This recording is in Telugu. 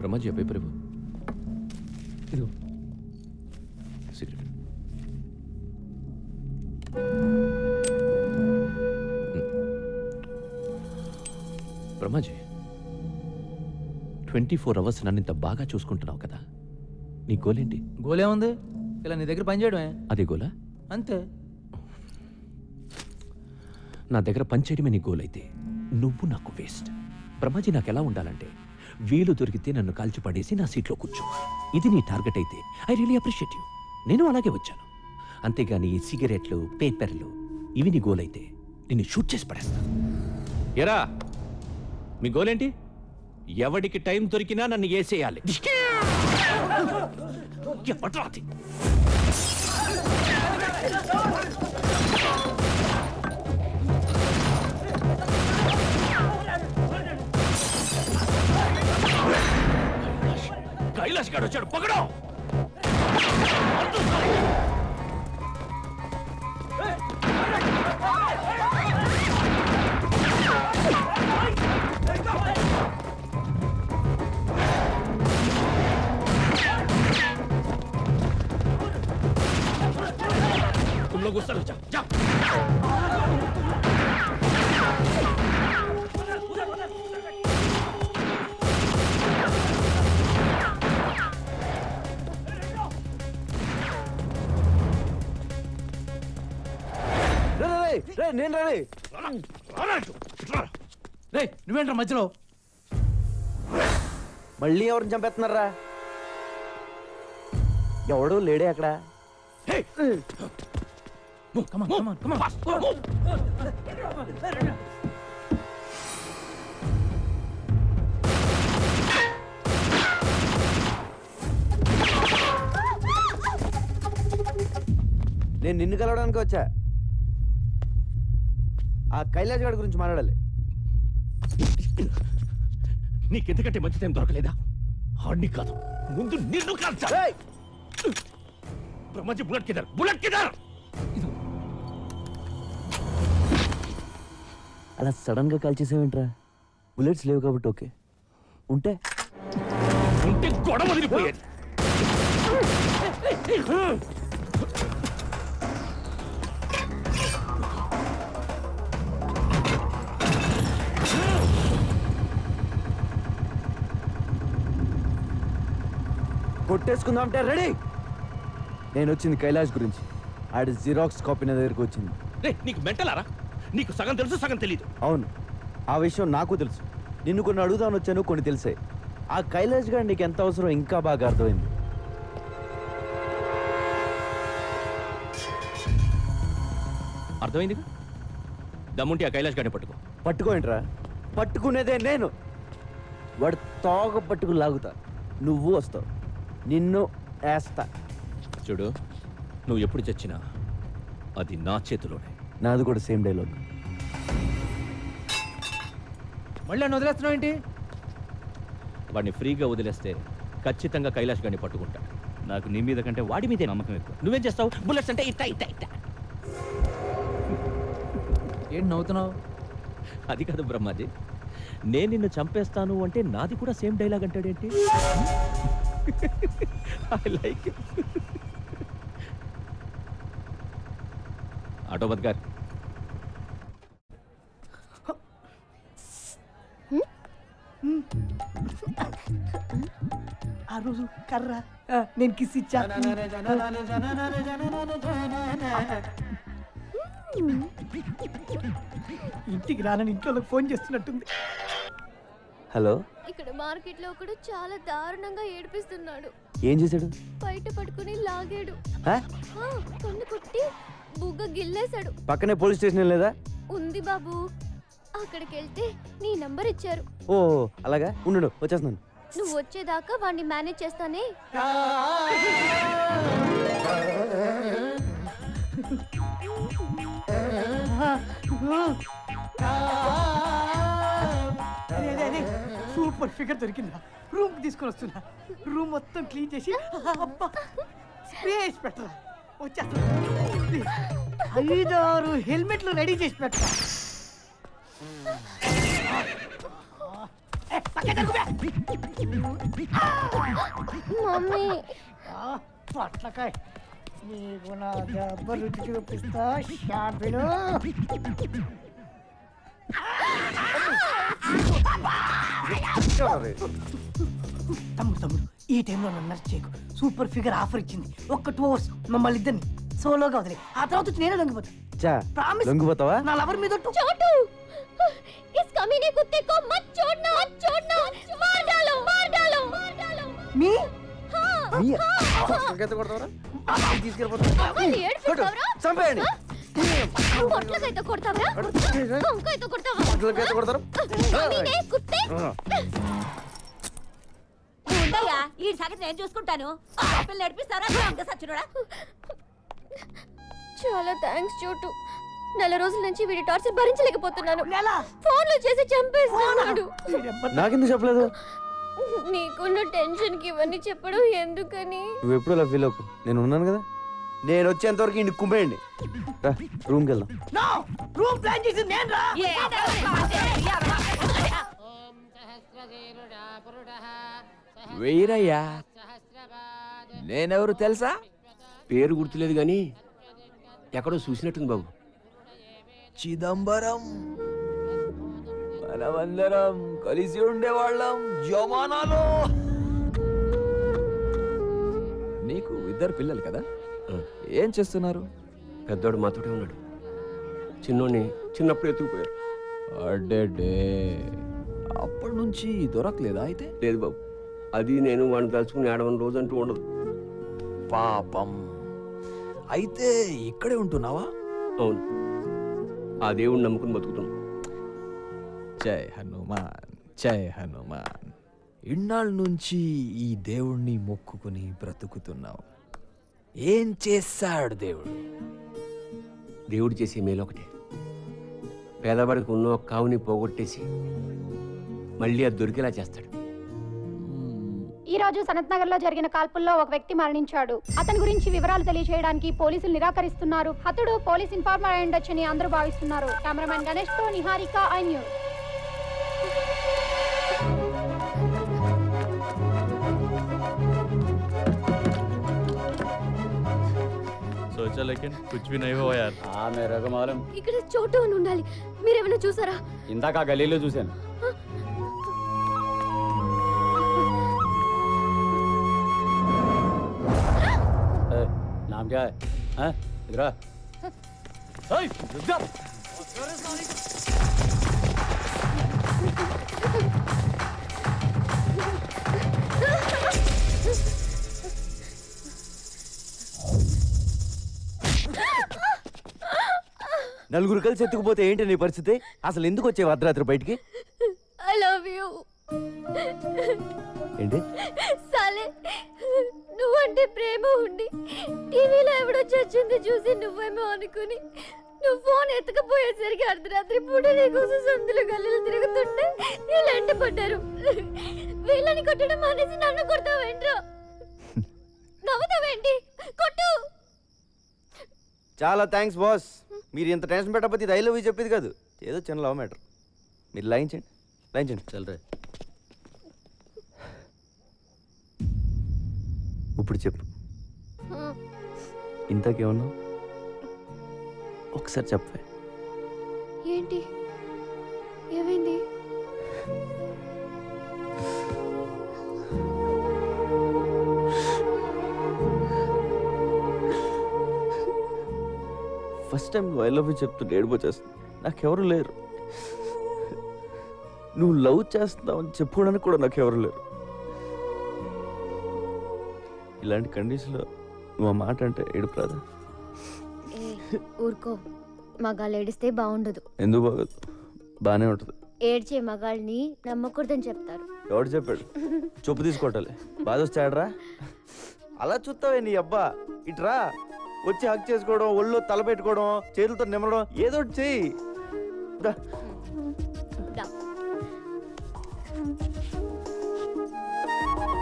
బ్రహ్మాజీ పేపర్ ఇవ్వు. ఇదిగో సిగరెట్. బ్రహ్మాజీ 24 hours నన్ను ఇంత బాగా చూసుకుంటున్నావు కదా, నీ గోలేంటి? గోలేముంది, ఇలా నీ దగ్గర పని చేయడమే. అదే గోలా? అంతే. నా దగ్గర పనిచేయడమే నీ గోల్ అయితే నువ్వు నాకు వేస్ట్. బ్రహ్మాజీ నాకు ఎలా ఉండాలంటే వీలు దొరికితే నన్ను కాల్చి పడేసి నా సీట్లో కూర్చో. ఇది నీ టార్గెట్ అయితే ఐ రియలీ అప్రిషియేట్ యూ. నేను అలాగే వచ్చాను. అంతేగాని ఈ సిగరెట్లు, పేపర్లు ఇవి నీ గోల్ అయితే నిన్ను షూట్ చేసి పడేస్తాను. ఎరా మీ గోల్ ఏంటి? ఎవడికి టైం దొరికినా నన్ను ఏసేయాలి. కైలాష్ గారు వచ్చాడు, పగడం. तुम लोग उस तरफ जाओ, जाओ। నేను రే, నువ్వేంట్రా మధ్యలో? మళ్ళీ ఎవరిని చంపేస్తున్నారా? ఎవడు లేడే అక్కడ? నేను నిన్ను కలవడానికి వచ్చా. ఆ కైలాష్ గారి గురించి మాట్లాడాలి. నీకెందుకంటే మంచి టైం దొరకలేదా? హార్డ్ని కాదు, ముందు నిన్ను కాల్చా. బ్రహ్మాజీ బుల్లెట్ కిదర్, బుల్లెట్ కిదర్. అలా సడన్ గా కాల్ చేసావేంట్రా? బుల్లెట్స్ లేవు కాబట్టి ఓకే, ఉంటే గొడవ వదిలిపోయేది. కొట్టేసుకుందామంటే రెడీ. నేను వచ్చింది కైలాష్ గురించి. ఆడి జిరాక్స్ కాపీ నా దగ్గరికి వచ్చింది. నీకు మెంటలారా? నీకు సగం తెలుసు, సగం తెలీదు. అవును, ఆ విషయం నాకు తెలుసు. నిన్ను కొన్ని అడుగుదామని వచ్చాను, కొన్ని తెలిసాయి. ఆ కైలాష్ గారు నీకు ఎంత అవసరం ఇంకా బాగా అర్థమైంది. అర్థమైంది. దమ్ముంటే ఆ కైలాష్ గారిని పట్టుకో. పట్టుకోండిరా, పట్టుకునేదే నేను. వాడు తోక పట్టుకు లాగుతా, నువ్వు వస్తావు, నిన్ను వేస్తా. చూడు, నువ్వు ఎప్పుడు చచ్చినా అది నా చేతిలోనే. నాది కూడా సేమ్ డైలాగ్. మళ్ళీ నన్ను వదిలేస్తున్నావు ఏంటి? వాడిని ఫ్రీగా వదిలేస్తే ఖచ్చితంగా కైలాష్ గారిని పట్టుకుంటా. నాకు నీ మీద కంటే వాడి మీదే నమ్మకం ఎక్కువ. నువ్వేం చేస్తావు? బుల్లెట్స్ అంటే ఇట్టా ఇట్టా ఇట్టా. ఏంటి నవ్వుతున్నావు? అది కాదు బ్రహ్మాజీ, నేను నిన్ను చంపేస్తాను అంటే నాది కూడా సేమ్ డైలాగ్ అంటాడేంటి? I like it. ఆటోబద్ గారు, ఆ రోజు కర్ర నేను కిస్ ఇచ్చా. ఇంటికి రానని ఇంట్లో ఫోన్ చేస్తున్నట్టుంది. హలో, ఇక్కడ మార్కెట్ లో ఒకడు చాలా దారుణంగా ఏడిపిస్తున్నాడు. ఏం చేశాడు? బయట పట్టుకుని లాగాడు, హా? కన్ను కొట్టి బుగ్గ గిల్లేశాడు. పక్కనే పోలీస్ స్టేషన్ లేదా? ఉంది బాబు, అక్కడికి వెళ్తే నీ నంబర్ ఇచ్చారు. ఓ అలాగా, ఉండు వచ్చేస్తున్నాను. నువ్వు వచ్చేదాకా వాడిని మేనేజ్ చేస్తానే. సూపర్ ఫిగర్ దొరికిందా? రూమ్ తీసుకొని వస్తున్నా. రూమ్ మొత్తం క్లీన్ చేసి స్పేస్ పెట్టరా. వచ్చేస్తా. 5-6 హెల్మెట్లు రెడీ చేసి పెట్టరా. మమ్మీ పొట్లకాయ నీకు నా దెబ్బ రుచి చూపిస్తా షాపిలు. తమ్ముడు ఈ టైంలో నన్ను నర్స్ చేయకు. సూపర్ ఫిగర్ ఆఫర్ ఇచ్చింది. ఒక్క 2 hours మమ్మల్ని ఇద్దరిని సోలోగా వదిలే. ఆ తర్వాత వచ్చి నేనే లొంగిపోతా. Promise. లొంగిపోతావా? నా లవర్ మీద ఒట్టు. छोटू इस कमीने कुत्ते को मत छोड़ना मार डालो మీ हाँ మళ్ళీ ఏడ్పిస్తావురా? చంపేయండి. పొట్లకైతే కొడతావరా? కొంకైతే కొడతావా? కమీనే కుత్తే. ఉండయ్యా ఈ సంగతి నేను చూసుకుంటాను. పిల్లలు నడిపిస్తారా సచ్చినోడా? చాలా థ్యాంక్స్ చోటు. 4 రోజుల నుంచి వీడి టార్చర్ భరించలేకపోతున్నాను. నెల ఫోన్లు చేసి చంపేస్తున్నాడు. నాకెందుకు చెప్పలేదు? నీకున్న టెన్షన్ కి ఇవన్నీ చెప్పడం ఎందుకని? నువ్వు ఎప్పుడు అలా ఫీల్ అవ్వకు, నేను ఉన్నాను కదా. నేను వచ్చేంత వరకు ఇంటికి కుమ్మేయండి. రూమ్కి వెళ్దాం. నో రూమ్ ప్లాన్ చేసింది నేను రా. వెయ్యరయ్యా. నేనెవరు తెలుసా? పేరు గుర్తులేదు కానీ ఎక్కడో చూసినట్టుంది బాబు. చిదంబరం. మనమందరం కలిసి ఉండేవాళ్ళం జమానాలో. నీకు 2 పిల్లలు కదా? ఏం చేస్తున్నారు? పెద్దోడు మాతోటే ఉన్నాడు. చిన్నోడిని చిన్నప్పుడు ఎత్తుకుపోయారు. అడ్డే అప్పటి నుంచి దొరకలేదా అయితే? లేదు బాబు, అది నేను వాడిని తలుచుకుని ఏడవని రోజు అంటూ ఉండదు. పాపం. అయితే ఇక్కడే ఉంటున్నావా? అవును, ఆ దేవుడిని నమ్ముకుని బతుకుతున్నాం. జై హనుమాన్, జై హనుమాన్. ఇన్నాళ్ళ నుంచి ఈ దేవుణ్ణి మొక్కుకుని బ్రతుకుతున్నావు. ఏం చేశాడు దేవుడు? దేవుడు చేసే మేలు ఒకటే, పేదవాడికి ఉన్న ఒక కావుని పోగొట్టేసి మళ్ళీ అది దొరికేలా చేస్తాడు. ఈ రోజు సనత్ నగర్ లో జరిగిన కాల్పుల్లో ఒక వ్యక్తి మరణించాడు. అతని గురించి వివరాలు తెలియజేయడానికి పోలీసులు నిరాకరిస్తున్నారు. హతుడు పోలీస్ ఇన్ఫార్మర్ అయి ఉండొచ్చని అందరూ భావిస్తున్నారు. కెమెరామెన్ గణేష్ తో నిహారిక, ఐ న్యూస్. सोचा लेकिन कुछ भी नहीं हुआ यार. हाँ मेरे को मालूम. ఇక్కడ చోటు అని ఉండాలి. మీరేమైనా చూసారా? ఇందాక గలీలో చూశాను. नाम क्या है? हैं? इधर आ. रुक जा. నలుగురు కలిసి ఎత్తుకుపోతే ఏంటి నీ పరిస్థితి? అసలు ఎందుకు వచ్చేవి అర్ధరాత్రి బయటికి? I love you. ఏంటి? సాలే, నువ్వంటే ప్రేమ ఉండి టీవీలో ఎవడో చచ్చింది చూసి నువ్వేమో అనుకుని నువ్వు ఫోన్ ఎత్తకపోయేసరికి అర్ధరాత్రి పూట నీకోసం సందులు గల్లీలు తిరుగుతుంటే వీళ్ళంట పడ్డారు. వీళ్ళని కొట్టడం మానేసి నన్ను కొడతావేంట్రా? నవ్వుతావేంటి? కొట్టు. చాలా థ్యాంక్స్ బాస్. మీరు ఇంత టెన్షన్ పెట్టకపోతే ఇది ఐ లవ్ యూ చెప్పేది కాదు. ఏదో చిన్న లవ్ మ్యాటర్. మీరు లాయించండి చల్లరే. ఇప్పుడు చెప్పు, ఇంతకేమన్నావు? ఒకసారి చెప్పే. ఏంటి ఏమైంది? ఫస్ట్ టైం నువ్వు ఐ లవ్ యూ చెప్తుంటే ఏడిపోచేస్తుంది. నాకెవరు లేరు. నువ్వు లవ్ చేస్తున్నావు అని చెప్పుకోవడానికి కూడా నాకెవరు లేరు. ఇలాంటి కండిషన్లో నువ్వు ఆ మాట అంటే ఏడుపు రాదా? ఊరుకో, మగాళ్ళు ఏడిస్తే బాగుండదు. ఎందుకు బాగోదు? బాగానే ఉంటుంది. ఏడ్చే మగాళ్ళని నమ్మకూడదని చెప్తారు. ఎవడు చెప్పాడు? చెప్పు తీసుకోవటాలి. బాధ వచ్చాడరా? అలా చూస్తావే నీ అబ్బా. ఇట్రా, వచ్చి హక్ చేసుకోవడం, ఒళ్ళు తల పెట్టుకోవడం, చేతులతో నిమ్మడం, ఏదో ఒకటి చెయ్యి.